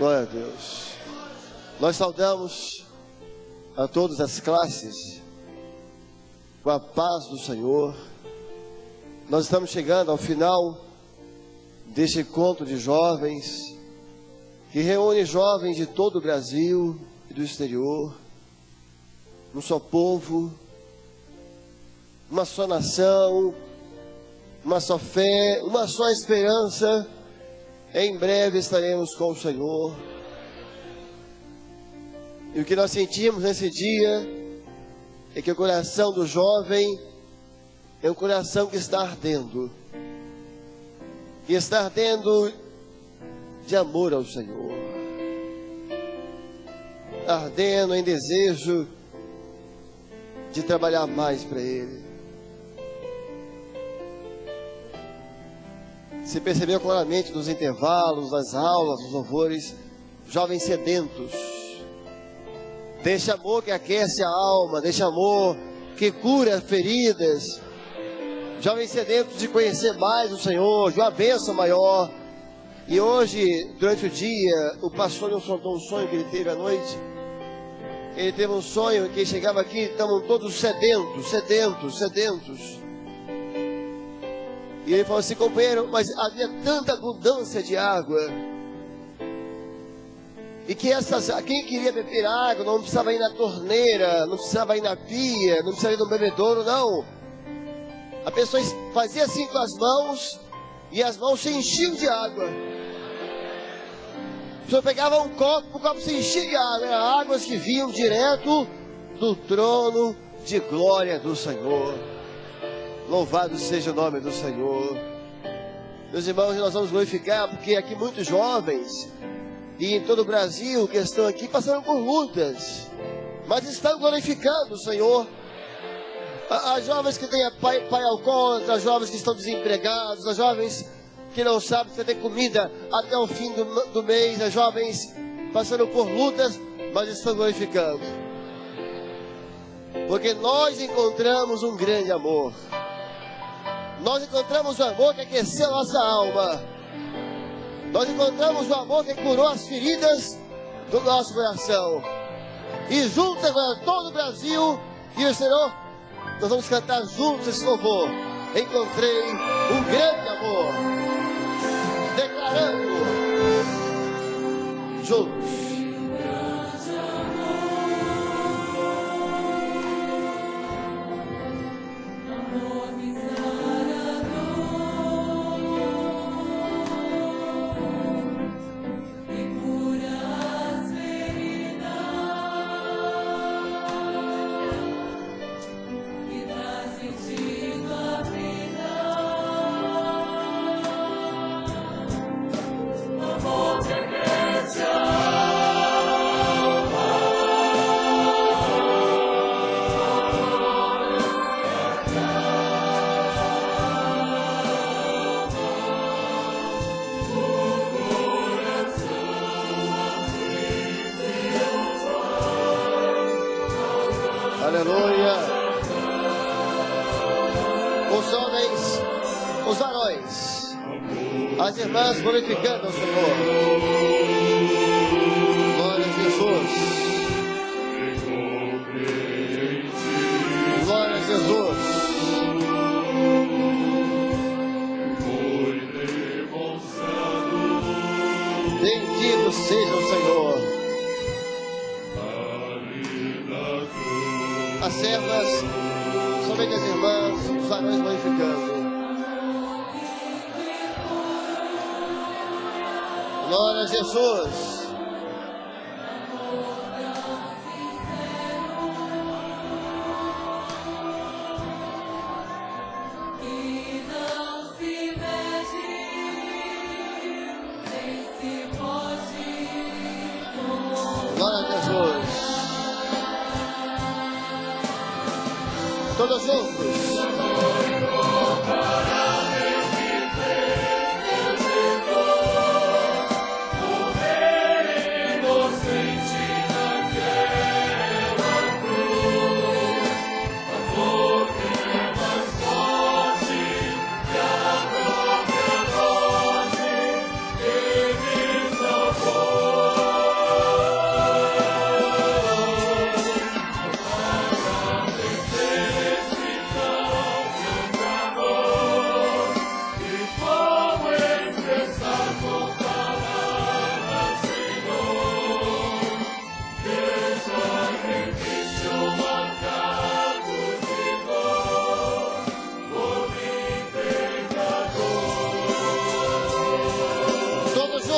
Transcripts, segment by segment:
Glória a Deus. Nós saudamos a todas as classes com a paz do Senhor. Nós estamos chegando ao final deste encontro de jovens, que reúne jovens de todo o Brasil e do exterior, um só povo, uma só nação, uma só fé, uma só esperança. Em breve estaremos com o Senhor. E o que nós sentimos nesse dia é que o coração do jovem é um coração que está ardendo. Que está ardendo de amor ao Senhor. Ardendo em desejo de trabalhar mais para Ele. Se percebeu claramente nos intervalos, nas aulas, nos louvores, jovens sedentos. Desse amor que aquece a alma, desse amor que cura feridas. Jovens sedentos de conhecer mais o Senhor, de uma bênção maior. E hoje, durante o dia, o pastor nos contou um sonho que ele teve à noite. Ele teve um sonho que chegava aqui, estavam todos sedentos. E ele falou assim: companheiro, mas havia tanta abundância de água, e que quem queria beber água não precisava ir na torneira, não precisava ir na pia, não precisava ir no bebedouro, não. A pessoa fazia assim com as mãos, e as mãos se enchiam de água. A pessoa pegava um copo, o copo se enchia de água. Eram águas que vinham direto do trono de glória do Senhor. Louvado seja o nome do Senhor. Meus irmãos, nós vamos glorificar, porque aqui muitos jovens, e em todo o Brasil, que estão aqui, passaram por lutas, mas estão glorificando o Senhor. As jovens que têm pai alcoólatra, as jovens que estão desempregados, as jovens que não sabem se ter comida até o fim do mês, as jovens passando por lutas, mas estão glorificando. Porque nós encontramos um grande amor. Nós encontramos o amor que aqueceu a nossa alma. Nós encontramos o amor que curou as feridas do nosso coração. E juntos agora todo o Brasil e o Senhor, nós vamos cantar juntos esse louvor. Encontrei um grande amor. Declarando juntos. Aleluia. Os homens, os varões, as irmãs glorificando o Senhor. Glória a Jesus. Glória a Jesus. Bendito seja o Senhor. As servas, somente as irmãs, os varões glorificando. Glória a Jesus. Glória a Jesus. Todos juntos.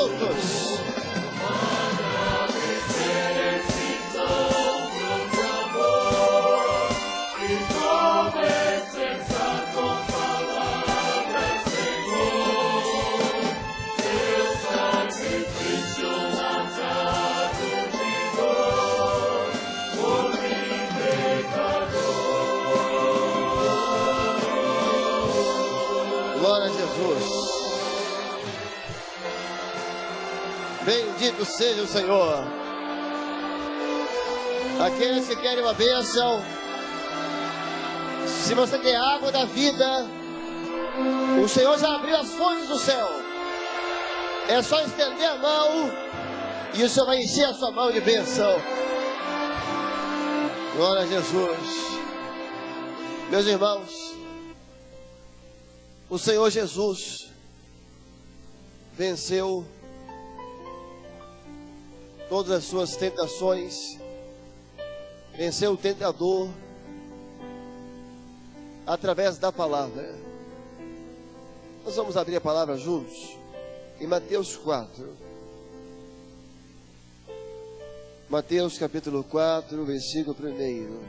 juntos. Glória a Jesus. Bendito seja o Senhor. Aqueles que querem uma bênção, se você tem água da vida, o Senhor já abriu as fontes do céu. É só estender a mão e o Senhor vai encher a sua mão de bênção. Glória a Jesus. Meus irmãos, o Senhor Jesus venceu todas as suas tentações, venceu o tentador através da palavra. Nós vamos abrir a palavra juntos em Mateus 4. Mateus capítulo 4, versículo 1.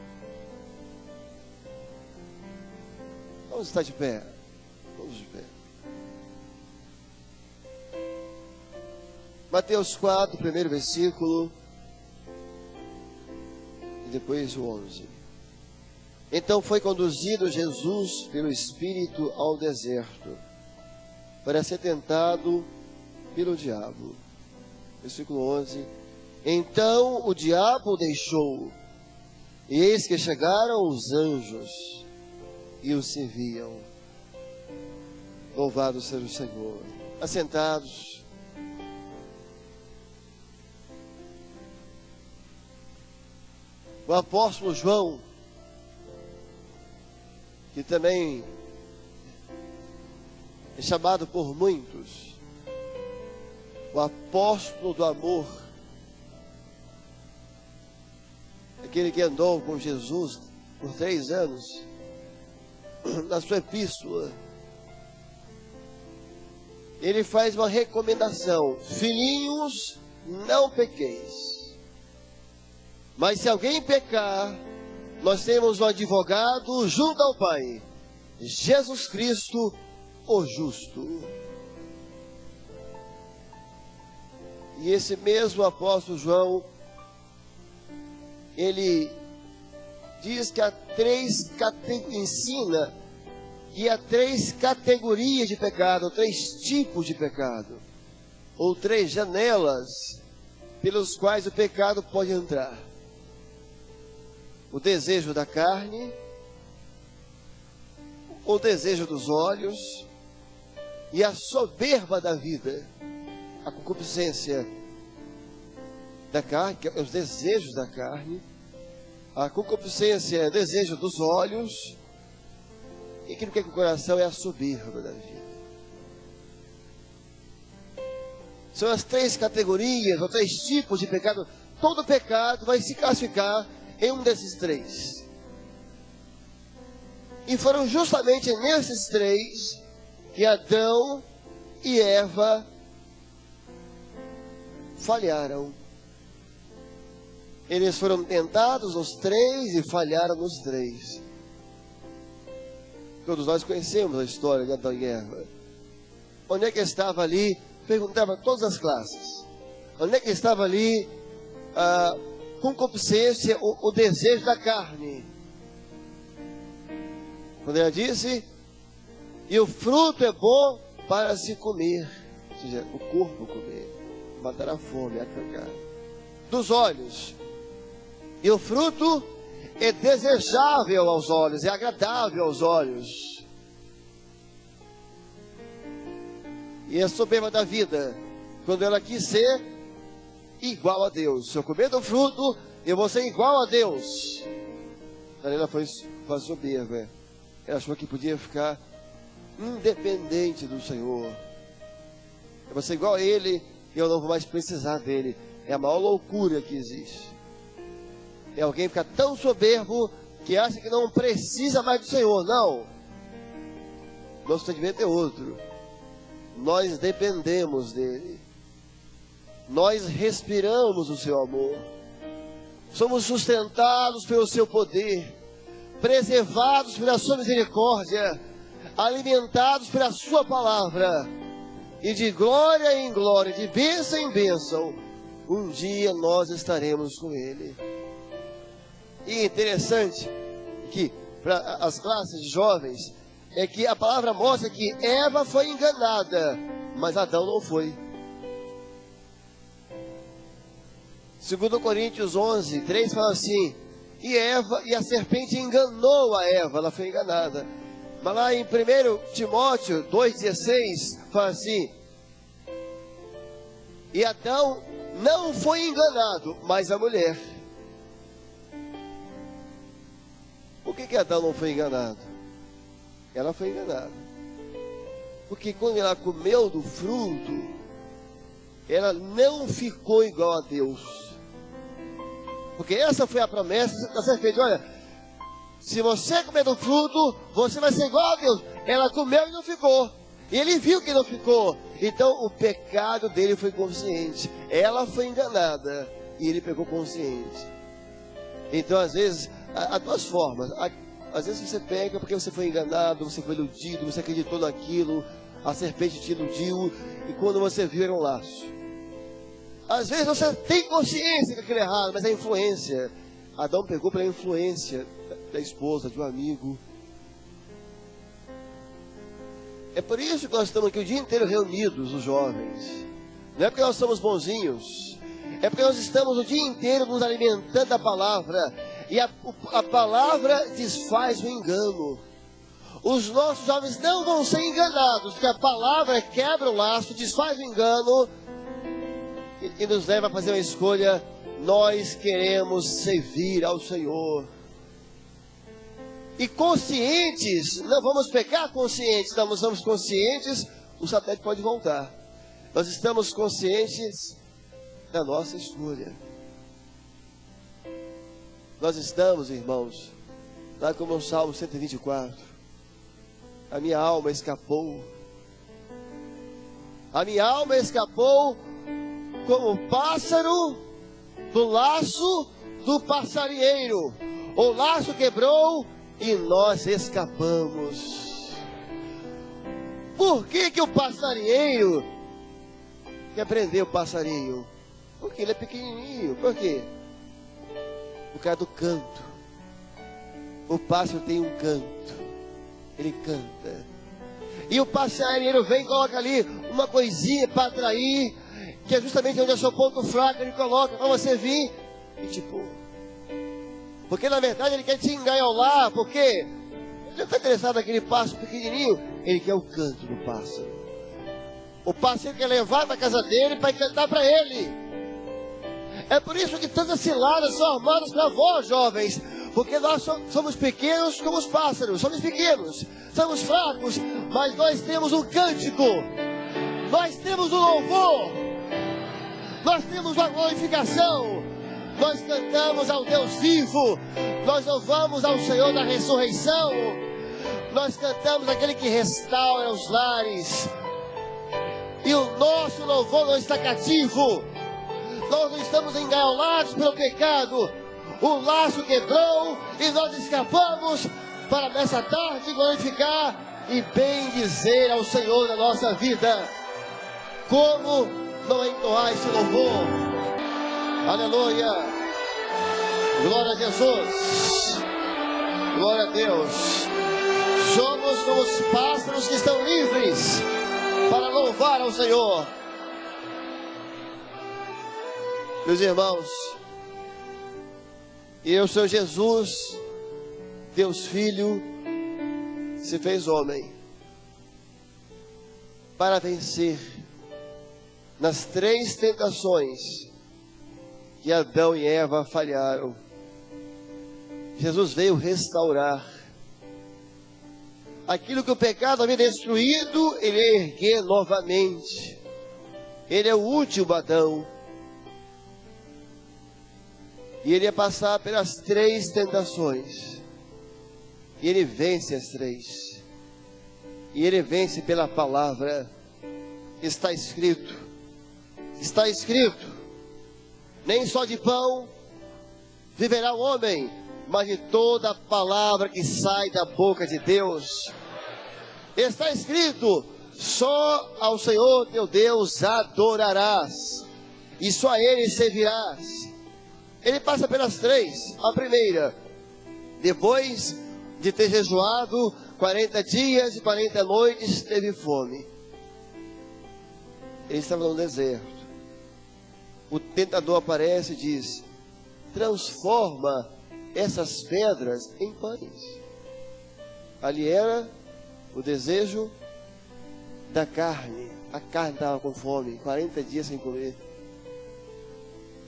Vamos estar de pé. Vamos de pé. Mateus 4, primeiro versículo, e depois o 11. Então foi conduzido Jesus pelo Espírito ao deserto, para ser tentado pelo diabo. Versículo 11. Então o diabo o deixou, e eis que chegaram os anjos, e o serviam. Louvado seja o Senhor. Assentados. O apóstolo João, que também é chamado por muitos o apóstolo do amor, aquele que andou com Jesus por 3 anos, na sua epístola, ele faz uma recomendação: filhinhos, não pequeis. Mas se alguém pecar, nós temos um advogado junto ao Pai, Jesus Cristo, o justo. E esse mesmo apóstolo João, ele diz que ensina que há 3 categorias de pecado, 3 tipos de pecado, ou 3 janelas pelos quais o pecado pode entrar. O desejo da carne, o desejo dos olhos e a soberba da vida, a concupiscência da carne, que é os desejos da carne, a concupiscência é o desejo dos olhos, e aquilo que é com o coração é a soberba da vida. São as 3 categorias, ou 3 tipos de pecado. Todo pecado vai se classificar em um desses 3. E foram justamente nesses 3 que Adão e Eva falharam. Eles foram tentados nos 3 e falharam nos 3. Todos nós conhecemos a história de Adão e Eva. Onde é que estava ali? Perguntava a todas as classes. Onde é que estava ali concupiscência, o desejo da carne? Quando ela disse: e o fruto é bom para se comer, ou seja, o corpo comer, matar a fome, acancar. Dos olhos, e o fruto é desejável aos olhos, é agradável aos olhos. E a soberba da vida, quando ela quis ser igual a Deus. Se eu comer do fruto, eu vou ser igual a Deus. Ela foi soberba. Ela achou que podia ficar independente do Senhor. Eu vou ser igual a Ele e eu não vou mais precisar dele. É a maior loucura que existe. É alguém ficar tão soberbo que acha que não precisa mais do Senhor. Não. Nosso entendimento é outro. Nós dependemos dele. nós respiramos o seu amor, somos sustentados pelo seu poder, preservados pela sua misericórdia, alimentados pela sua palavra, e de glória em glória, de bênção em bênção, um dia nós estaremos com ele. E interessante que para as classes de jovens é que a palavra mostra que Eva foi enganada, mas Adão não foi. 2 Coríntios 11, 3 fala assim: e a serpente enganou a Eva, ela foi enganada. Mas lá em 1 Timóteo 2,16 fala assim: e Adão não foi enganado, mas a mulher. Por que Adão não foi enganado? Ela foi enganada. Porque quando ela comeu do fruto, ela não ficou igual a Deus. Porque essa foi a promessa da serpente: olha, se você comer do fruto, você vai ser igual a Deus. Ela comeu e não ficou. E ele viu que não ficou. Então o pecado dele foi consciente. Ela foi enganada e ele pegou consciente. Então às vezes, há duas formas. Às vezes você peca porque você foi enganado, você foi iludido, você acreditou naquilo, a serpente te iludiu, e quando você viu era um laço. Às vezes você tem consciência que aquilo é errado, mas é influência. Adão pegou pela influência da esposa, de um amigo. É por isso que nós estamos aqui o dia inteiro reunidos, os jovens. Não é porque nós somos bonzinhos, é porque nós estamos o dia inteiro nos alimentando da palavra. E a palavra desfaz o engano. Os nossos jovens não vão ser enganados, porque a palavra quebra o laço, desfaz o engano e nos leva a fazer uma escolha. Nós queremos servir ao Senhor. E conscientes, não vamos pecar conscientes, nós somos conscientes, o satélite pode voltar. Nós estamos conscientes da nossa escolha. Nós estamos, irmãos, lá como o Salmo 124. A minha alma escapou. A minha alma escapou como o pássaro do laço do passarinheiro. O laço quebrou e nós escapamos. Por que o passarinheiro quer prender o passarinho? Porque ele é pequenininho. Por quê? Por causa do canto. O pássaro tem um canto, ele canta. E o passarinheiro vem e coloca ali uma coisinha para atrair, que é justamente onde é o seu ponto fraco. Ele coloca para você vir e te pôr. Porque na verdade ele quer te engaiolar. Porque ele não está interessado naquele pássaro pequenininho, ele quer o canto do pássaro. O pássaro quer levar para a casa dele para cantar para ele. É por isso que tantas ciladas são armadas para vós, jovens. Porque nós somos pequenos como os pássaros. Somos pequenos, somos fracos, mas nós temos um cântico. Nós temos um louvor. Nós temos uma glorificação. Nós cantamos ao Deus vivo. Nós louvamos ao Senhor da ressurreição. Nós cantamos aquele que restaura os lares. E o nosso louvor não está cativo. Nós não estamos engaiolados pelo pecado. O laço quebrou e nós escapamos para nessa tarde glorificar e bem dizer ao Senhor da nossa vida. Como não entoar esse louvor? Aleluia! Glória a Jesus! Glória a Deus! Somos como os pássaros que estão livres para louvar ao Senhor. Meus irmãos, e o Senhor Jesus, Deus Filho, se fez homem para vencer nas 3 tentações que Adão e Eva falharam. Jesus veio restaurar aquilo que o pecado havia destruído. Ele ia erguer novamente. Ele é o último Adão. E ele ia passar pelas 3 tentações. E ele vence as 3. E ele vence pela palavra. Está escrito: Está escrito: nem só de pão viverá o homem, mas de toda palavra que sai da boca de Deus. Está escrito: só ao Senhor teu Deus adorarás, e só a Ele servirás. Ele passa pelas três. A primeira, depois de ter jejuado 40 dias e 40 noites, teve fome. Ele estava no deserto. O tentador aparece e diz: transforma essas pedras em pães. Ali era o desejo da carne. A carne estava com fome, 40 dias sem comer.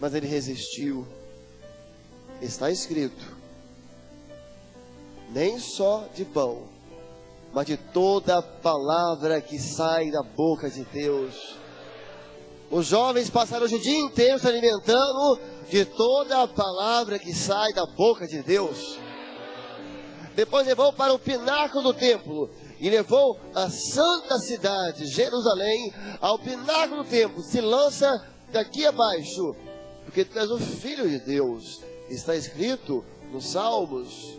Mas ele resistiu. Está escrito: nem só de pão, mas de toda palavra que sai da boca de Deus. Os jovens passaram o dia inteiro se alimentando de toda a palavra que sai da boca de Deus. Depois levou para o pináculo do templo e levou a santa cidade, Jerusalém, ao pináculo do templo. Se lança daqui abaixo, porque tu és o Filho de Deus. Está escrito nos Salmos: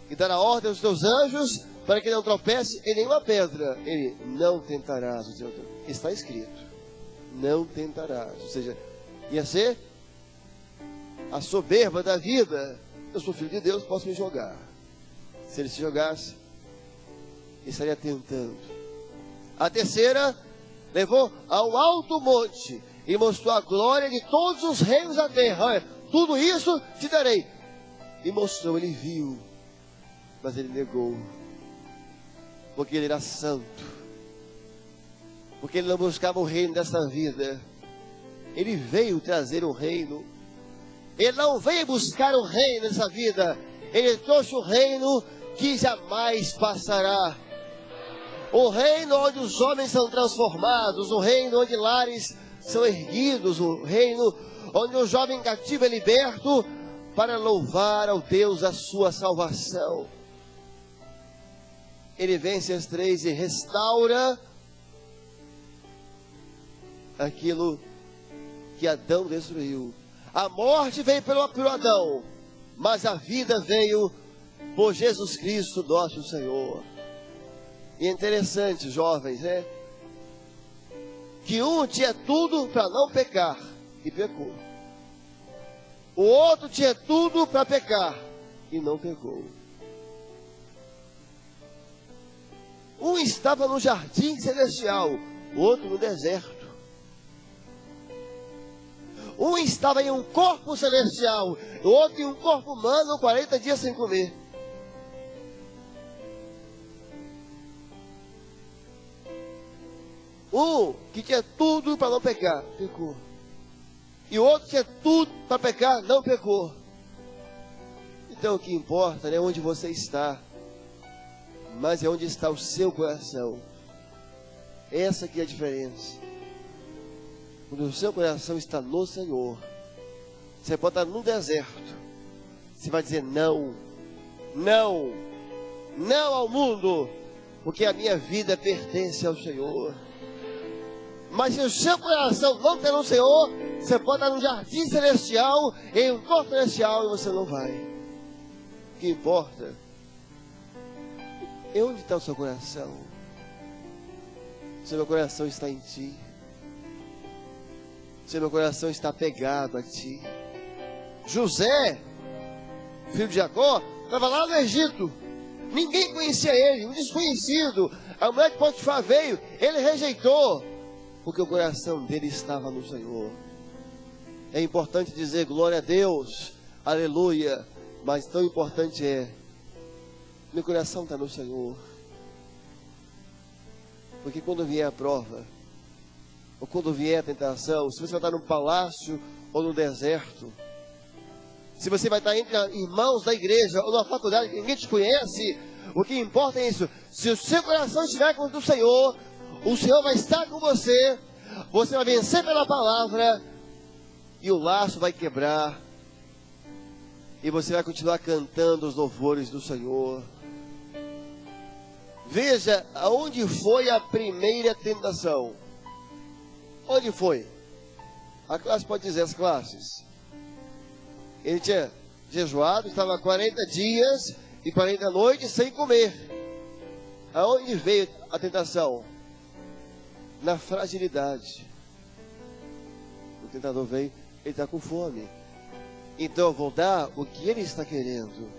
e dará ordem aos teus anjos para que não tropece em nenhuma pedra. Ele: não tentarás o teu Deus. Está escrito: não tentarás. Ou seja, ia ser a soberba da vida. Eu sou filho de Deus, posso me jogar. Se ele se jogasse, ele estaria tentando. A terceira, levou ao alto monte e mostrou a glória de todos os reinos da terra. Olha, tudo isso te darei. E mostrou, ele viu, mas ele negou, porque ele era santo, porque ele não buscava o reino dessa vida. Ele veio trazer o reino. Ele não veio buscar o reino dessa vida. Ele trouxe o reino que jamais passará. O reino onde os homens são transformados. O reino onde lares são erguidos. O reino onde o jovem cativo é liberto para louvar ao Deus da sua salvação. Ele vence as três e restaura aquilo que Adão destruiu. A morte veio pelo Adão, mas a vida veio por Jesus Cristo, nosso Senhor. E é interessante, jovens, né? Que um tinha tudo para não pecar e pecou. O outro tinha tudo para pecar e não pecou. Um estava no jardim celestial, o outro no deserto. Um estava em um corpo celestial, o outro em um corpo humano, 40 dias sem comer. Um que tinha tudo para não pecar, pecou. E o outro tinha tudo para pecar, não pecou. Então o que importa não é onde você está, mas é onde está o seu coração. Essa que é a diferença. Quando o seu coração está no Senhor, você pode estar no deserto, você vai dizer não, não, não ao mundo, porque a minha vida pertence ao Senhor. Mas se o seu coração não tem no Senhor, você pode estar no jardim celestial, em um corpo celestial, e você não vai. O que importa é onde está o seu coração. Se o meu coração está em ti, se o meu coração está apegado a ti. José, filho de Jacó, estava lá no Egito. Ninguém conhecia ele, um desconhecido. A mulher de Potifar veio, ele rejeitou, porque o coração dele estava no Senhor. É importante dizer glória a Deus, aleluia, mas tão importante é, meu coração está no Senhor. Porque quando vier a prova, ou quando vier a tentação, se você vai estar num palácio ou no deserto, se você vai estar entre irmãos da igreja ou na faculdade que ninguém te conhece, o que importa é isso. Se o seu coração estiver com o Senhor vai estar com você, você vai vencer pela palavra, e o laço vai quebrar, e você vai continuar cantando os louvores do Senhor. Veja aonde foi a primeira tentação. Onde foi? A classe pode dizer, as classes. Ele tinha jejuado, estava 40 dias e 40 noites sem comer. Aonde veio a tentação? Na fragilidade. O tentador veio, ele está com fome. Então eu vou dar o que ele está querendo.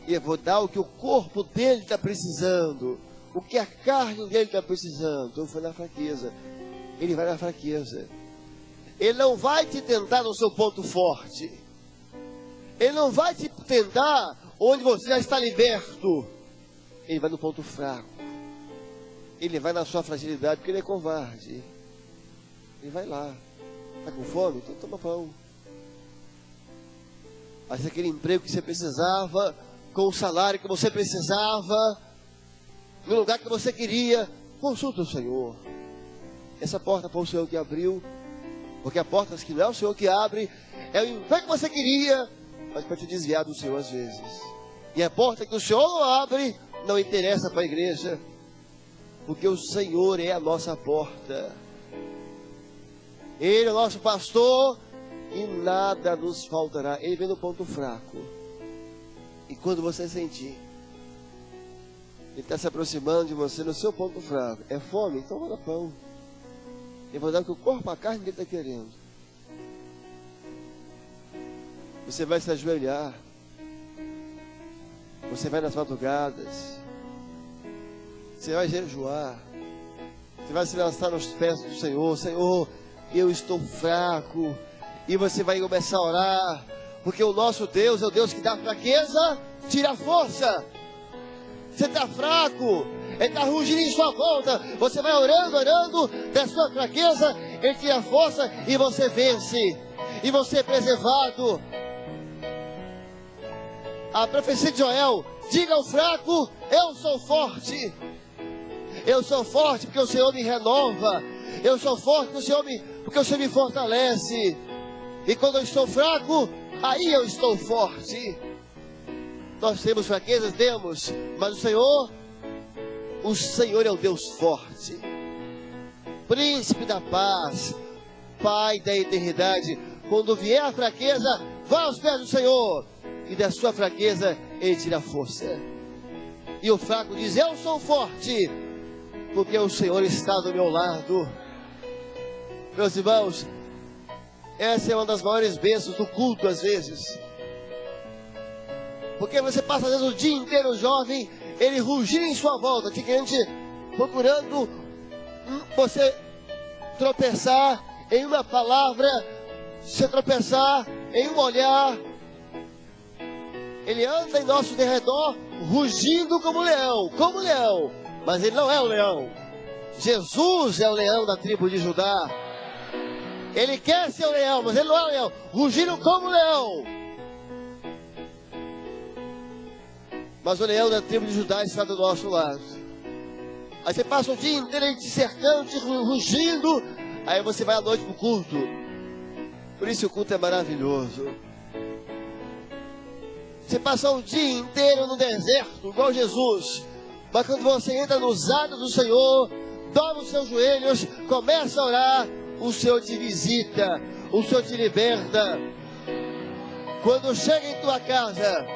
E eu vou dar o que o corpo dele está precisando. O que a carne dele está precisando. Então foi na fraqueza. Ele vai na fraqueza. Ele não vai te tentar no seu ponto forte. Ele não vai te tentar onde você já está liberto. Ele vai no ponto fraco. Ele vai na sua fragilidade, porque ele é covarde. Ele vai lá. Está com fome? Então toma pão. Mas aquele emprego que você precisava, com o salário que você precisava, no lugar que você queria, consulta o Senhor. Essa porta foi o Senhor que abriu. Porque a porta que não é o Senhor que abre, é o emprego que você queria, mas para te desviar do Senhor às vezes. E a porta que o Senhor não abre, não interessa para a igreja. Porque o Senhor é a nossa porta. Ele é o nosso pastor e nada nos faltará. Ele vem no ponto fraco. E quando você sentir, ele está se aproximando de você no seu ponto fraco. É fome? Então manda pão. Eu vou dar o que o corpo, a carne dele está querendo. Você vai se ajoelhar. Você vai nas madrugadas. Você vai jejuar. Você vai se lançar nos pés do Senhor. Senhor, eu estou fraco. E você vai começar a orar. Porque o nosso Deus é o Deus que dá fraqueza, tira a força. Você está fraco. Ele está rugindo em sua volta. Você vai orando da sua fraqueza. Ele tira a força e você vence. E você é preservado. A profecia de Joel: diga ao fraco, eu sou forte. Eu sou forte porque o Senhor me renova. Eu sou forte porque o Senhor me fortalece. E quando eu estou fraco, aí eu estou forte. Nós temos fraquezas, temos, mas o Senhor é o Deus forte, príncipe da paz, Pai da eternidade. Quando vier a fraqueza, vá aos pés do Senhor, e da sua fraqueza Ele tira a força. E o fraco diz: eu sou forte, porque o Senhor está do meu lado. Meus irmãos, essa é uma das maiores bênçãos do culto às vezes. Porque você passa às vezes o dia inteiro jovem, ele rugindo em sua volta, te querendo, procurando você tropeçar em uma palavra, se tropeçar em um olhar. Ele anda em nosso derredor, rugindo como leão, mas ele não é o leão. Jesus é o leão da tribo de Judá. Ele quer ser o leão, mas ele não é o leão, rugindo como leão. Mas o leão da tribo de Judá está do nosso lado. Aí você passa o dia inteiro te cercando, te rugindo. Aí você vai à noite para o culto. Por isso o culto é maravilhoso. Você passa o dia inteiro no deserto, igual Jesus. Mas quando você entra nos atos do Senhor, dobra os seus joelhos, começa a orar, o Senhor te visita, o Senhor te liberta. Quando chega em tua casa,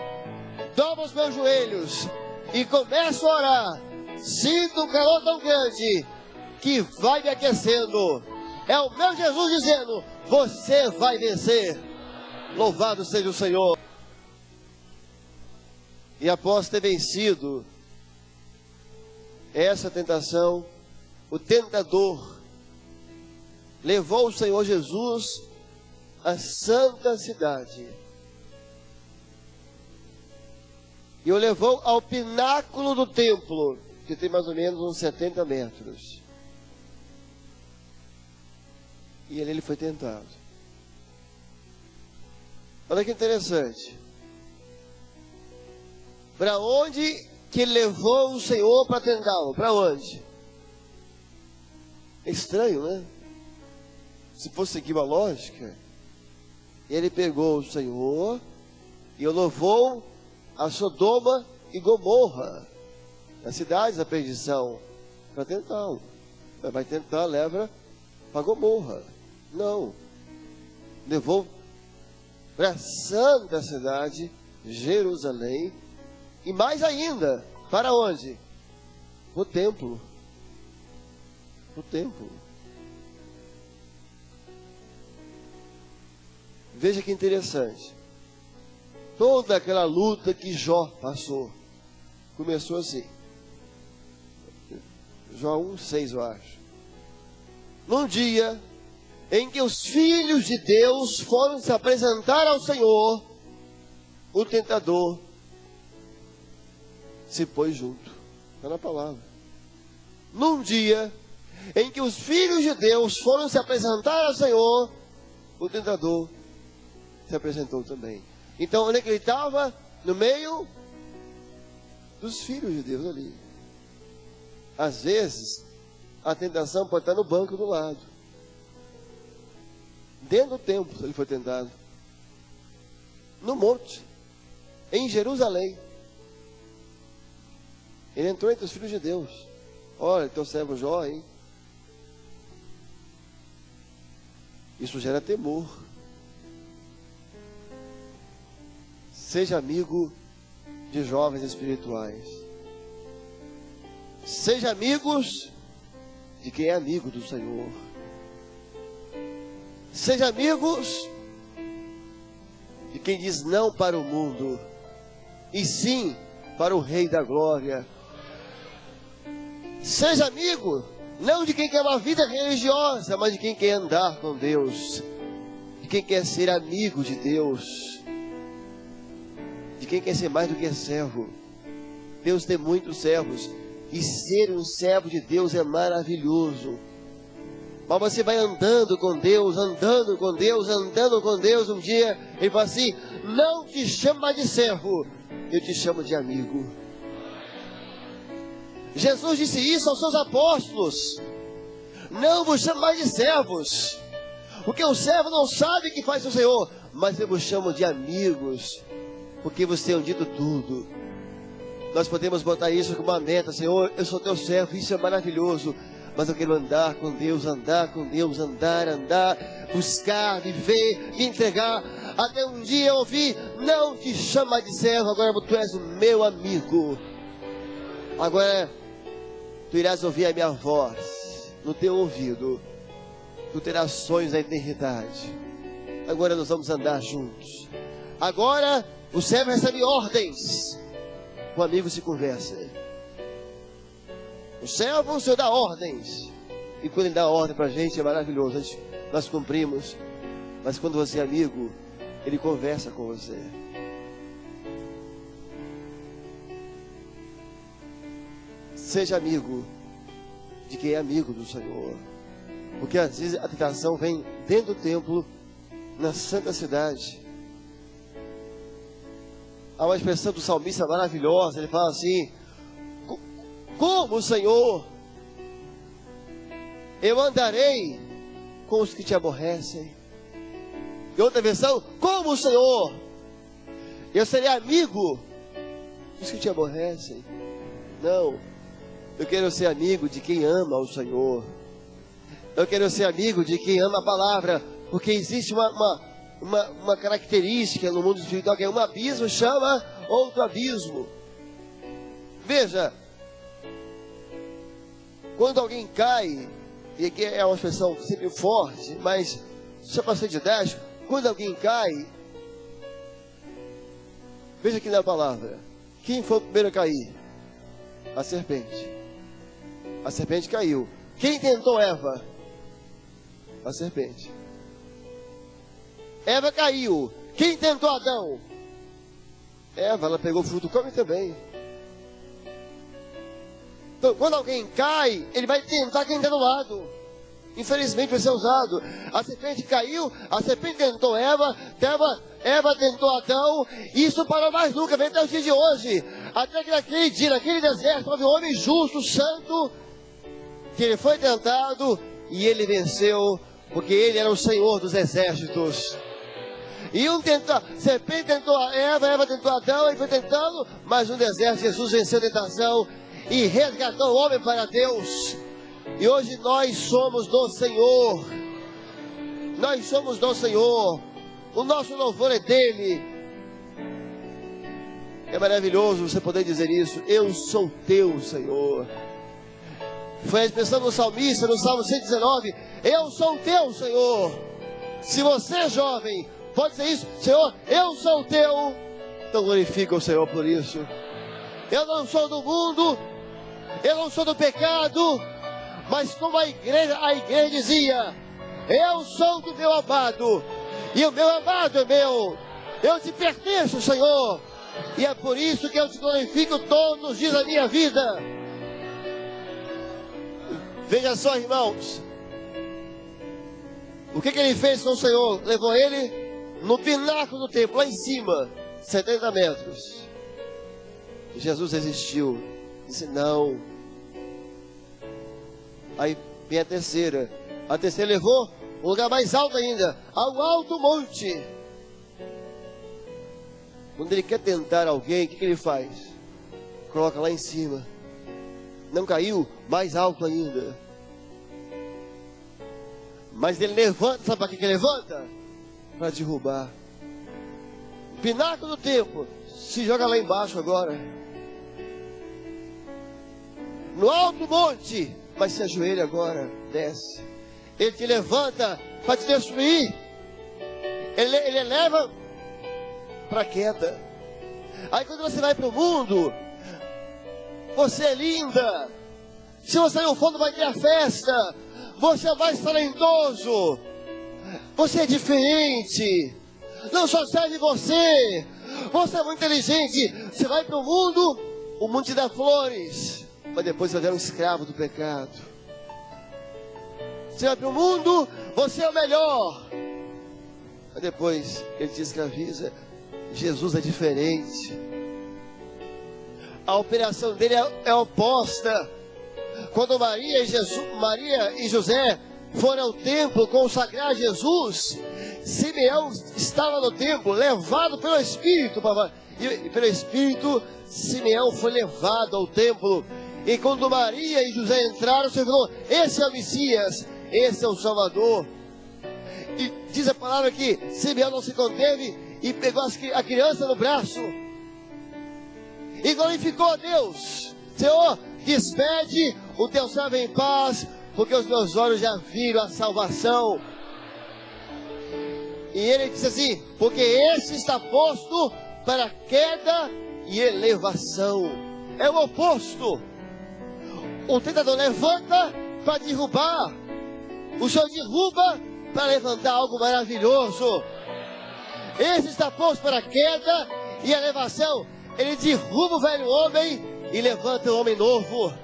dobra os meus joelhos e começo a orar. Sinto um calor tão grande que vai me aquecendo. É o meu Jesus dizendo: você vai vencer. Louvado seja o Senhor. E após ter vencido essa tentação, o tentador levou o Senhor Jesus à santa cidade e o levou ao pináculo do templo, que tem mais ou menos uns 70 metros. E ali ele foi tentado. Olha que interessante. Para onde que ele levou o Senhor para tentá-lo? Para onde? É estranho, né? Se fosse seguir uma lógica, ele pegou o Senhor e o levou a Sodoma e Gomorra, as cidades da perdição, para tentá-lo. Vai tentar, leva para Gomorra. Não. Levou para a santa cidade, Jerusalém. E mais ainda, para onde? O templo. O templo. Veja que interessante. Toda aquela luta que Jó passou começou assim. Jó 1:6, eu acho. Num dia em que os filhos de Deus foram se apresentar ao Senhor, o tentador se pôs junto. Está na palavra. Num dia em que os filhos de Deus foram se apresentar ao Senhor, o tentador se apresentou também. Então, onde é que ele estava? No meio dos filhos de Deus ali. Às vezes, a tentação pode estar no banco do lado. Dentro do templo ele foi tentado. No monte, em Jerusalém. Ele entrou entre os filhos de Deus. Olha, teu servo Jó, hein? Isso gera temor. Seja amigo de jovens espirituais. Seja amigos de quem é amigo do Senhor. Seja amigos de quem diz não para o mundo, e sim para o Rei da Glória. Seja amigo, não de quem quer uma vida religiosa, mas de quem quer andar com Deus, de quem quer ser amigo de Deus, de quem quer ser mais do que servo. Deus tem muitos servos, e ser um servo de Deus é maravilhoso. Mas você vai andando com Deus, andando com Deus, andando com Deus. Um dia ele fala assim: não te chamo mais de servo, eu te chamo de amigo. Jesus disse isso aos seus apóstolos: não vos chamo mais de servos, porque o servo não sabe o que faz o Senhor, mas eu vos chamo de amigos, porque vocês têm dito tudo. Nós podemos botar isso como uma meta: Senhor, eu sou teu servo, isso é maravilhoso, mas eu quero andar com Deus, andar com Deus, andar, buscar, viver, me entregar. Até um dia eu ouvi: não te chama de servo, agora tu és o meu amigo. Agora tu irás ouvir a minha voz no teu ouvido, tu terás sonhos da eternidade. Agora nós vamos andar juntos. Agora o servo recebe ordens, o amigo se conversa. O servo, o Senhor dá ordens, e quando ele dá ordem para a gente é maravilhoso, nós cumprimos. Mas quando você é amigo, ele conversa com você. Seja amigo de quem é amigo do Senhor, porque às vezes a tentação vem dentro do templo, na santa cidade. Há uma expressão do salmista maravilhosa, ele fala assim: como, Senhor, eu andarei com os que te aborrecem? E outra versão: como, Senhor, eu serei amigo dos que te aborrecem? Não, eu quero ser amigo de quem ama o Senhor. Eu quero ser amigo de quem ama a palavra, porque existe uma característica no mundo espiritual, que é um abismo chama outro abismo. Veja, quando alguém cai, e aqui é uma expressão sempre forte, mas só para ser didático, quando alguém cai, veja aqui na palavra, quem foi o primeiro a cair? A serpente. A serpente caiu. Quem tentou Eva? A serpente. Eva caiu. Quem tentou Adão? Eva, ela pegou o fruto, come também. Então, quando alguém cai, ele vai tentar quem está do lado. Infelizmente vai ser usado. A serpente caiu, a serpente tentou Eva, Eva tentou Adão, e isso parou mais nunca, vem até os dias de hoje. Até que naquele dia, naquele deserto, houve um homem justo, santo, que ele foi tentado e ele venceu, porque ele era o Senhor dos exércitos. E serpente tentou Eva tentou Adão, ele foi tentando, mas no deserto Jesus venceu a tentação e resgatou o homem para Deus. E hoje nós somos do Senhor. Nós somos do Senhor. O nosso louvor é dele. É maravilhoso você poder dizer isso. Eu sou teu, Senhor. Foi a expressão do salmista no Salmo 119. Eu sou teu, Senhor. Se você é jovem, pode dizer isso. Senhor, eu sou teu. Então glorifica o Senhor por isso. Eu não sou do mundo. Eu não sou do pecado. Mas como a igreja dizia, eu sou do meu amado. E o meu amado é meu. Eu te pertenço, Senhor. E é por isso que eu te glorifico todos os dias da minha vida. Veja só, irmãos. O que ele fez com o Senhor? Levou ele no pináculo do templo, lá em cima, 70 metros. Jesus resistiu. Disse não. Aí vem a terceira. A terceira levou um lugar mais alto ainda, ao alto monte. Quando ele quer tentar alguém, o que ele faz? Coloca lá em cima. Não caiu, mais alto ainda. Mas ele levanta, sabe para que ele levanta? Para derrubar. O pináculo do templo se joga lá embaixo agora. No alto monte, mas se ajoelha agora, desce. Ele te levanta para te destruir. Ele eleva para a queda. Aí quando você vai para o mundo, você é linda. Se você não for, não vai ter a festa. Você é mais talentoso. Você é diferente. Não só serve você. Você é muito inteligente. Você vai para o mundo te dá flores. Mas depois você vai ver um escravo do pecado. Você vai para o mundo, você é o melhor. Mas depois ele te escraviza. Jesus é diferente. A operação dele é oposta. Quando Maria e José foram ao templo consagrar Jesus, Simeão estava no templo, levado pelo Espírito. E pelo Espírito, Simeão foi levado ao templo. E quando Maria e José entraram, o Senhor falou: esse é o Messias, esse é o Salvador. E diz a palavra que Simeão não se conteve e pegou a criança no braço e glorificou a Deus. Senhor, despede o teu servo em paz, porque os meus olhos já viram a salvação. E ele disse assim: porque esse está posto para queda e elevação. É o oposto. O tentador levanta para derrubar. O Senhor derruba para levantar algo maravilhoso. Esse está posto para queda e elevação. Ele derruba o velho homem e levanta o homem novo.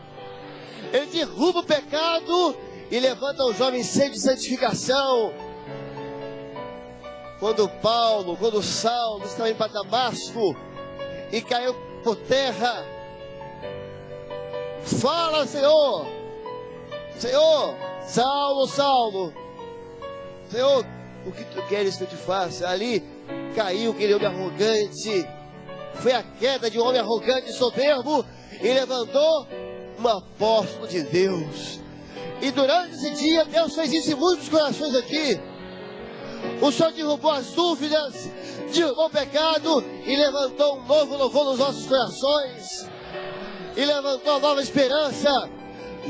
Ele derruba o pecado e levanta o jovem cheio de santificação. Quando Saulo estava indo para Damasco e caiu por terra, fala: Senhor, Saulo, Senhor, o que tu queres que eu te faça? Ali caiu aquele homem arrogante. Foi a queda de um homem arrogante e soberbo, e levantou um apóstolo de Deus. E durante esse dia, Deus fez isso em muitos corações aqui. O Senhor derrubou as dúvidas, derrubou o pecado e levantou um novo louvor nos nossos corações. E levantou uma nova esperança.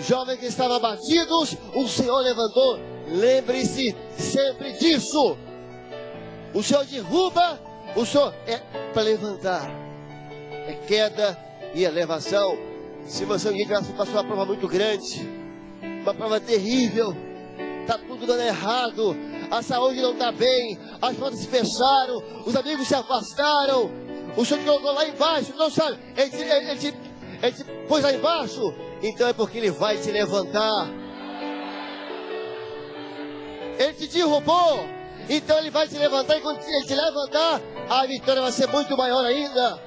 Jovens que estavam abatidos, o Senhor levantou. Lembre-se sempre disso. O Senhor derruba, o Senhor é para levantar. É queda e elevação. Se você um dia passou uma prova muito grande, uma prova terrível, está tudo dando errado, a saúde não está bem, as portas se fecharam, os amigos se afastaram, o Senhor te colocou lá embaixo, não sabe, ele te pôs lá embaixo, então é porque Ele vai te levantar. Ele te derrubou, então Ele vai te levantar, e quando Ele te levantar, a vitória vai ser muito maior ainda.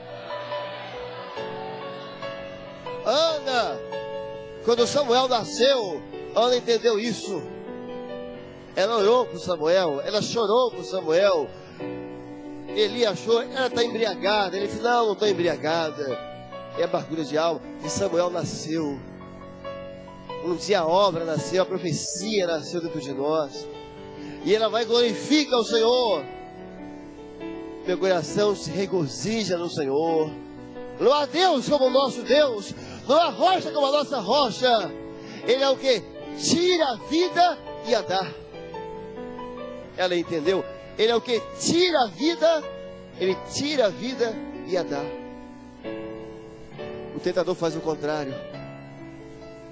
Ana, quando Samuel nasceu, Ana entendeu isso. Ela orou por Samuel, ela chorou por Samuel. Eli achou, ela está embriagada. Ele disse: não estou embriagada, é amargura de alma. E Samuel nasceu. Um dia a obra nasceu, a profecia nasceu dentro de nós. E ela vai glorificar o Senhor. Meu coração se regozija no Senhor. Não há Deus como o nosso Deus. Não há rocha como a nossa rocha. Ele é o que? Tira a vida e a dá. Ela entendeu? Ele é o que? Tira a vida. Ele tira a vida e a dá. O tentador faz o contrário.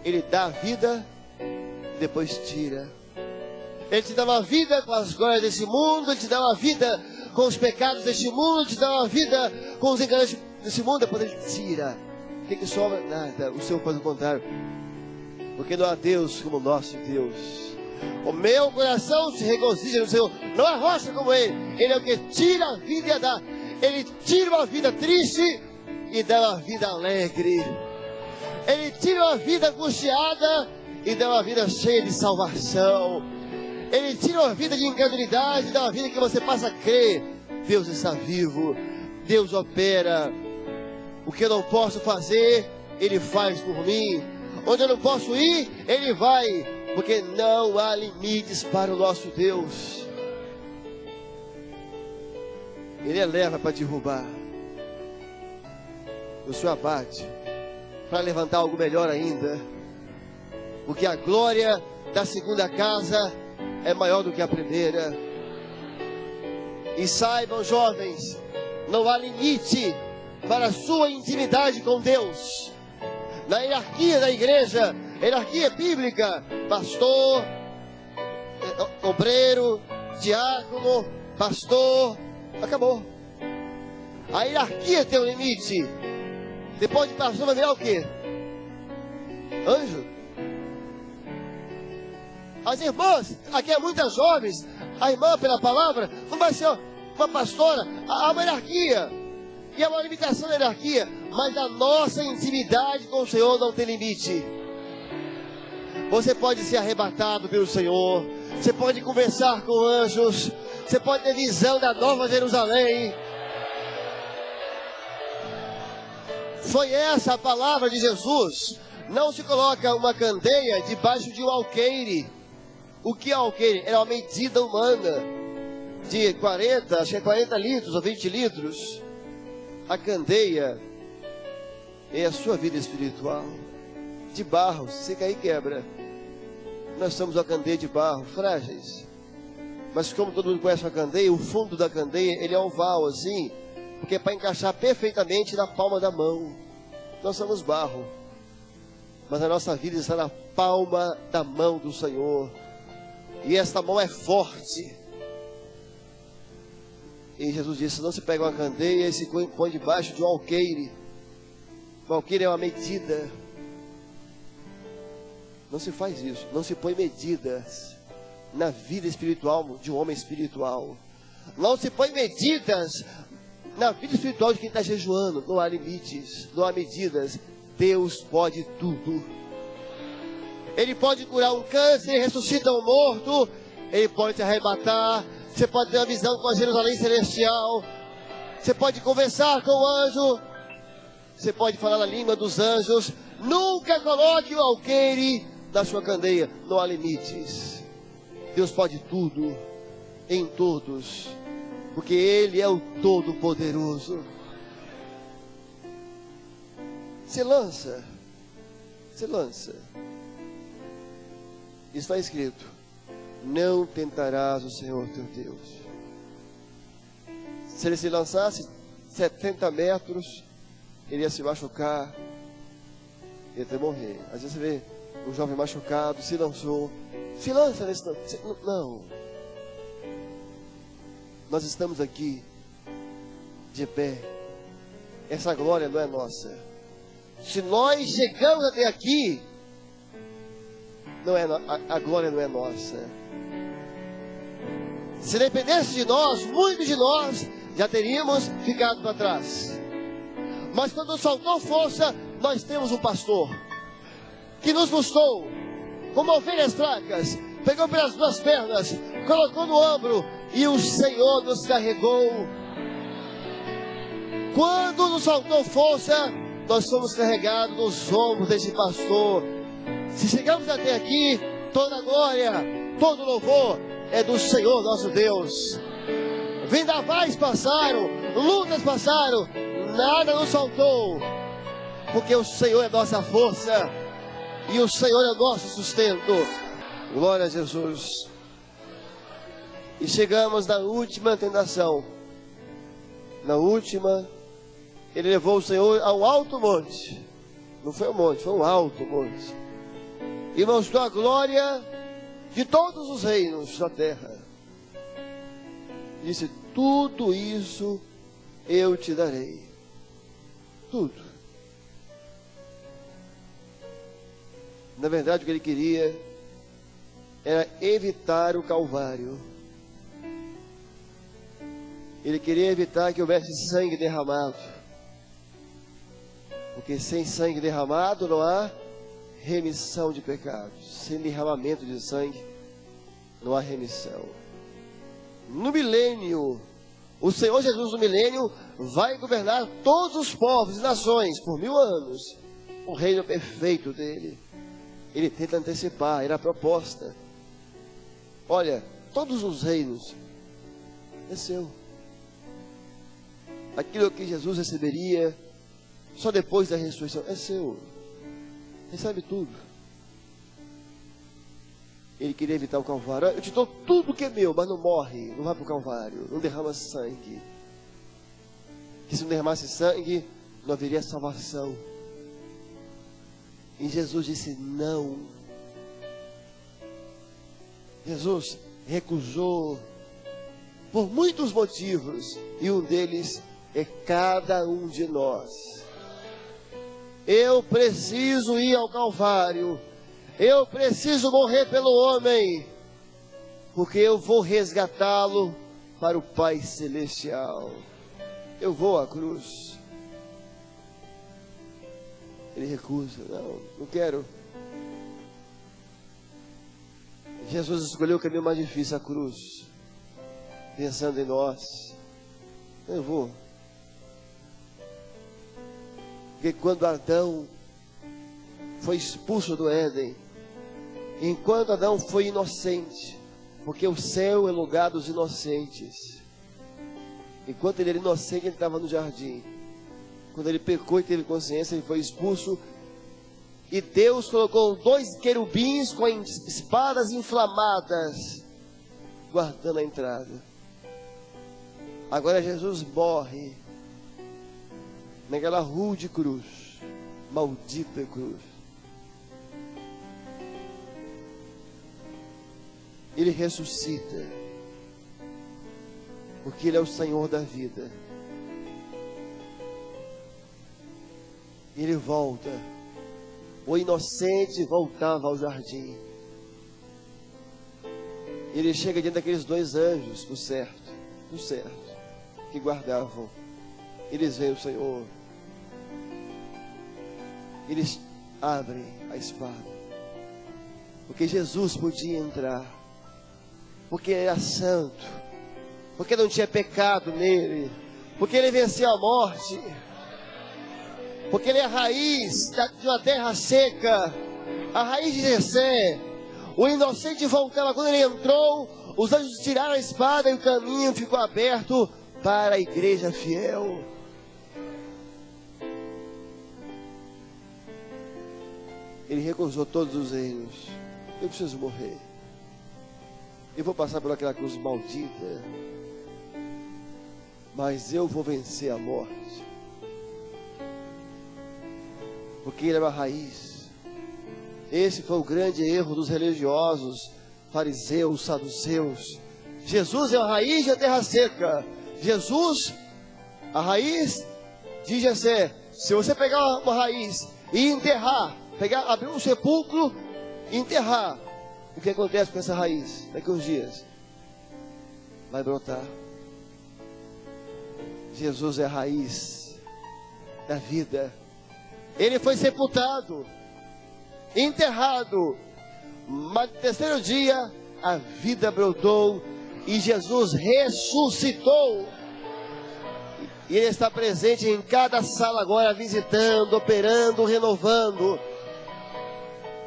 Ele dá a vida e depois tira. Ele te dá uma vida com as glórias desse mundo. Ele te dá uma vida com os pecados deste mundo. Ele te dá uma vida com os enganos desse mundo. Depois ele tira. O que sobra? Nada. O Senhor faz o contrário. Porque não há Deus como o nosso Deus. O meu coração se regozija no Senhor. Não há rocha como Ele. Ele é o que tira a vida e a dá. Ele tira uma vida triste e dá uma vida alegre. Ele tira uma vida angustiada e dá uma vida cheia de salvação. Ele tira uma vida de incredulidade e dá uma vida que você passa a crer. Deus está vivo. Deus opera. O que eu não posso fazer, Ele faz por mim. Onde eu não posso ir, Ele vai. Porque não há limites para o nosso Deus. Ele eleva para derrubar. O Senhor abate para levantar algo melhor ainda. Porque a glória da segunda casa é maior do que a primeira. E saibam, jovens, não há limite para a sua intimidade com Deus. Na hierarquia da igreja, hierarquia bíblica, pastor, obreiro, diácono, pastor, acabou. A hierarquia tem um limite. Depois de pastor vai virar o quê? Anjo. As irmãs, aqui é muitas jovens, a irmã pela palavra não vai ser uma pastora. Há uma hierarquia. E há uma limitação da hierarquia. Mas a nossa intimidade com o Senhor não tem limite. Você pode ser arrebatado pelo Senhor. Você pode conversar com anjos. Você pode ter visão da Nova Jerusalém. Foi essa a palavra de Jesus. Não se coloca uma candeia debaixo de um alqueire. O que é alqueire? Era uma medida humana. De 40, acho que é 40 litros ou 20 litros. A candeia é a sua vida espiritual. De barro, se você cair, quebra. Nós somos uma candeia de barro, frágeis. Mas como todo mundo conhece a candeia, o fundo da candeia, ele é oval assim, porque é para encaixar perfeitamente na palma da mão. Nós somos barro, mas a nossa vida está na palma da mão do Senhor. E esta mão é forte. E Jesus disse, não se pega uma candeia e se põe debaixo de um alqueire. O alqueire é uma medida. Não se faz isso. Não se põe medidas na vida espiritual de um homem espiritual. Não se põe medidas na vida espiritual de quem está jejuando. Não há limites, não há medidas. Deus pode tudo. Ele pode curar um câncer, ele ressuscita um morto. Ele pode te arrebatar. Você pode ter uma visão com a Jerusalém celestial. Você pode conversar com o anjo. Você pode falar na língua dos anjos. Nunca coloque o alqueire da sua candeia. Não há limites. Deus pode tudo, em todos, porque Ele é o Todo-Poderoso. Se lança. Está escrito: não tentarás o Senhor teu Deus. Se ele se lançasse 70 metros, ele ia se machucar, ia até morrer. Às vezes você vê um jovem machucado, se lançou. Se lança nesse... Não. Nós estamos aqui de pé. Essa glória não é nossa. Se nós chegamos até aqui, não é a glória não é nossa. Se dependesse de nós, muitos de nós já teríamos ficado para trás. Mas quando nos faltou força, nós temos um pastor que nos buscou como ovelhas fracas, pegou pelas duas pernas, colocou no ombro e o Senhor nos carregou. Quando nos faltou força, nós fomos carregados nos ombros desse pastor. Se chegamos até aqui, toda glória, todo louvor é do Senhor nosso Deus. Vendavais passaram, lutas passaram, nada nos faltou, porque o Senhor é nossa força e o Senhor é nosso sustento. Glória a Jesus. E chegamos na última tentação. Na última, ele levou o Senhor ao alto monte. Não foi um monte, foi um alto monte. E mostrou a glória de todos os reinos da terra. Disse: tudo isso eu te darei. Tudo. Na verdade, o que ele queria era evitar o Calvário. Ele queria evitar que houvesse sangue derramado. Porque sem sangue derramado não há remissão de pecados. Sem derramamento de sangue não há remissão. No milênio, o Senhor Jesus no milênio vai governar todos os povos e nações por 1000 anos. O reino perfeito dele. Ele tenta antecipar, era a proposta. Olha, todos os reinos é seu. Aquilo que Jesus receberia só depois da ressurreição é seu. Recebe tudo. Ele queria evitar o Calvário. Eu te dou tudo que é meu, mas não morre, não vai para o Calvário, não derrama sangue. Que se não derramasse sangue, não haveria salvação. E Jesus disse não. Jesus recusou por muitos motivos, e um deles é cada um de nós. Eu preciso ir ao Calvário. Eu preciso morrer pelo homem, porque eu vou resgatá-lo para o Pai Celestial. Eu vou à cruz. Ele recusa. Não quero. Jesus escolheu o caminho mais difícil, a cruz, pensando em nós. Eu vou. Porque quando Adão foi expulso do Éden, enquanto Adão foi inocente, porque o céu é lugar dos inocentes, enquanto ele era inocente, ele estava no jardim. Quando ele pecou e teve consciência, ele foi expulso. E Deus colocou 2 querubins com espadas inflamadas, guardando a entrada. Agora Jesus morre naquela rude cruz, maldita cruz. Ele ressuscita, porque Ele é o Senhor da vida. Ele volta. O inocente voltava ao jardim. Ele chega diante daqueles 2 anjos, do certo, que guardavam. Eles veem o Senhor. Eles abrem a espada, porque Jesus podia entrar, porque era santo, porque não tinha pecado nele, porque ele venceu a morte, porque ele é a raiz de uma terra seca, a raiz de Jessé. O inocente voltava. Quando ele entrou, os anjos tiraram a espada e o caminho ficou aberto para a igreja fiel. Ele recusou todos os reinos. Eu preciso morrer. Eu vou passar por aquela cruz maldita, mas eu vou vencer a morte, porque ele é uma raiz. Esse foi o grande erro dos religiosos, fariseus, saduceus. Jesus é a raiz da terra seca. Jesus, a raiz de Jessé. Se você pegar uma raiz e enterrar, abrir um sepulcro e enterrar, o que acontece com essa raiz? Daqui a uns dias vai brotar. Jesus é a raiz da vida. Ele foi sepultado, enterrado, mas no 3º dia a vida brotou e Jesus ressuscitou. E Ele está presente em cada sala agora, visitando, operando, renovando.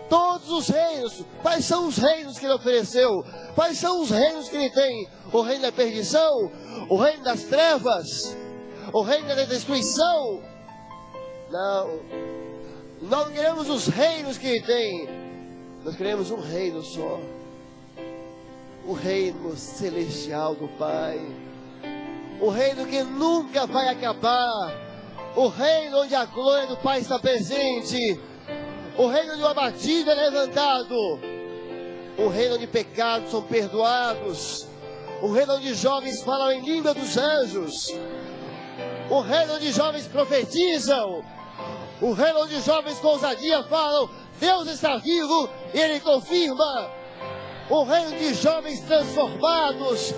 Todos os reinos. Quais são os reinos que ele ofereceu? Quais são os reinos que ele tem? O reino da perdição? O reino das trevas? O reino da destruição? Não. Nós não queremos os reinos que ele tem. Nós queremos um reino só. O reino celestial do Pai. O reino que nunca vai acabar. O reino onde a glória do Pai está presente. O reino onde o abatido é levantado. O reino onde pecados são perdoados. O reino onde jovens falam em língua dos anjos. O reino onde jovens profetizam. O reino onde jovens com ousadia falam: Deus está vivo e Ele confirma. O reino de jovens transformados.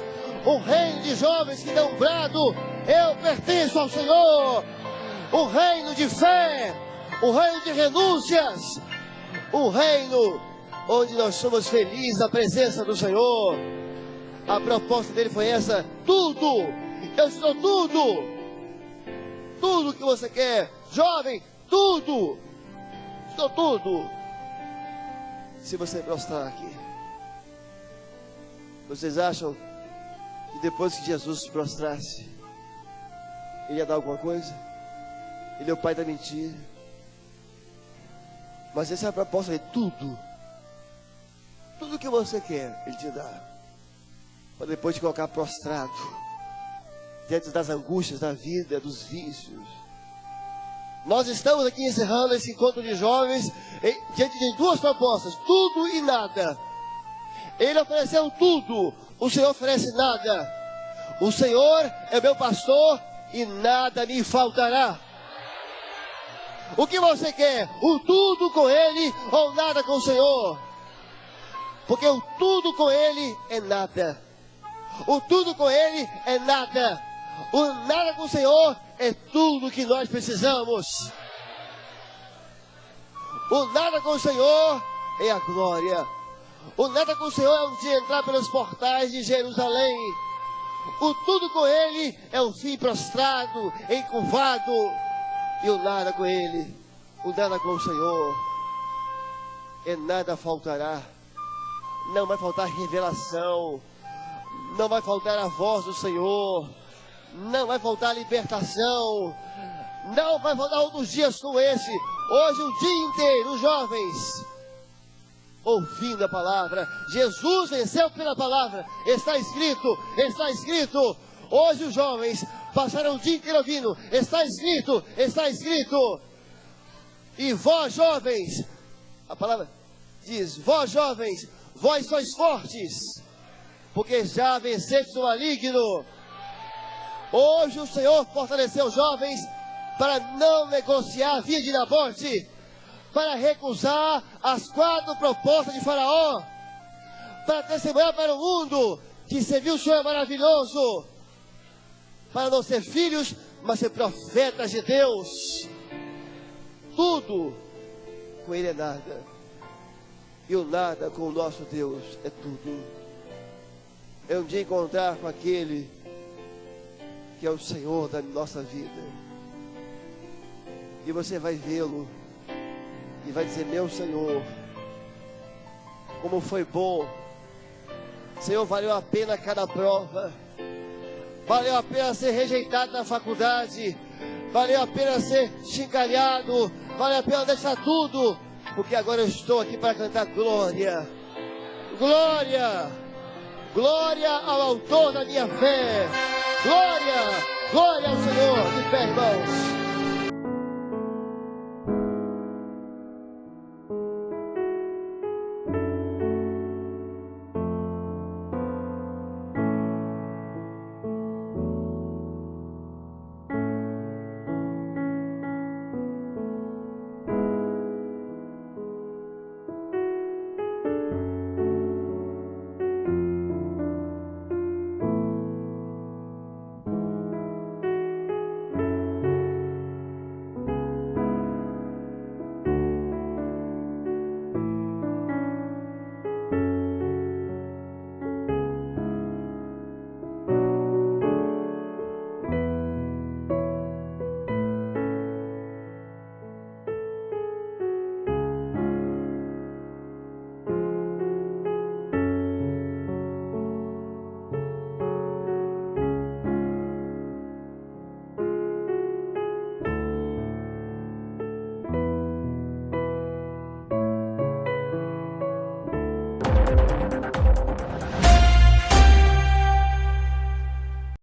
O reino de jovens que dão um brado: eu pertenço ao Senhor. O reino de fé. O reino de renúncias. O reino onde nós somos felizes na presença do Senhor. A proposta dele foi essa: tudo, eu te dou tudo. Tudo que você quer, jovem, tudo. Te dou tudo. Se você prostrar aqui. Vocês acham que depois que Jesus se prostrasse, ele ia dar alguma coisa? Ele é o pai da mentira. Mas essa é a proposta dele: tudo. Tudo que você quer, ele te dá. Para depois te colocar prostrado diante das angústias da vida, dos vícios. Nós estamos aqui encerrando esse encontro de jovens diante de duas propostas: tudo e nada. Ele ofereceu tudo, o Senhor oferece nada. O Senhor é meu pastor e nada me faltará. O que você quer? O tudo com Ele ou nada com o Senhor? Porque o tudo com Ele é nada. O tudo com Ele é nada. O nada com o Senhor é tudo que nós precisamos. O nada com o Senhor é a glória. O nada com o Senhor é um dia entrar pelos portais de Jerusalém. O tudo com Ele é um fim prostrado, encurvado. E o nada com Ele, o nada com o Senhor, é nada faltará. Não vai faltar revelação. Não vai faltar a voz do Senhor. Não vai faltar libertação. Não vai faltar outros dias como esse. Hoje o dia inteiro, os jovens ouvindo a palavra. Jesus venceu pela palavra. Está escrito, está escrito. Hoje os jovens passaram o dia inteiro ouvindo. Está escrito, está escrito. E vós jovens, a palavra diz: vós jovens, vós sois fortes, porque já venceste o maligno. Hoje o Senhor fortaleceu os jovens para não negociar a vida da morte, para recusar as 4 propostas de Faraó, para testemunhar para o mundo que serviu o Senhor maravilhoso, para não ser filhos, mas ser profetas de Deus. Tudo com Ele é nada, e o nada com o nosso Deus é tudo. É um dia encontrar com aquele que é o Senhor da nossa vida, e você vai vê-lo e vai dizer: meu Senhor, como foi bom. Senhor, valeu a pena cada prova. Valeu a pena ser rejeitado na faculdade. Valeu a pena ser chincalhado. Valeu a pena deixar tudo, porque agora eu estou aqui para cantar glória. Glória. Glória ao autor da minha fé. Glória. Glória ao Senhor. De pé, irmãos.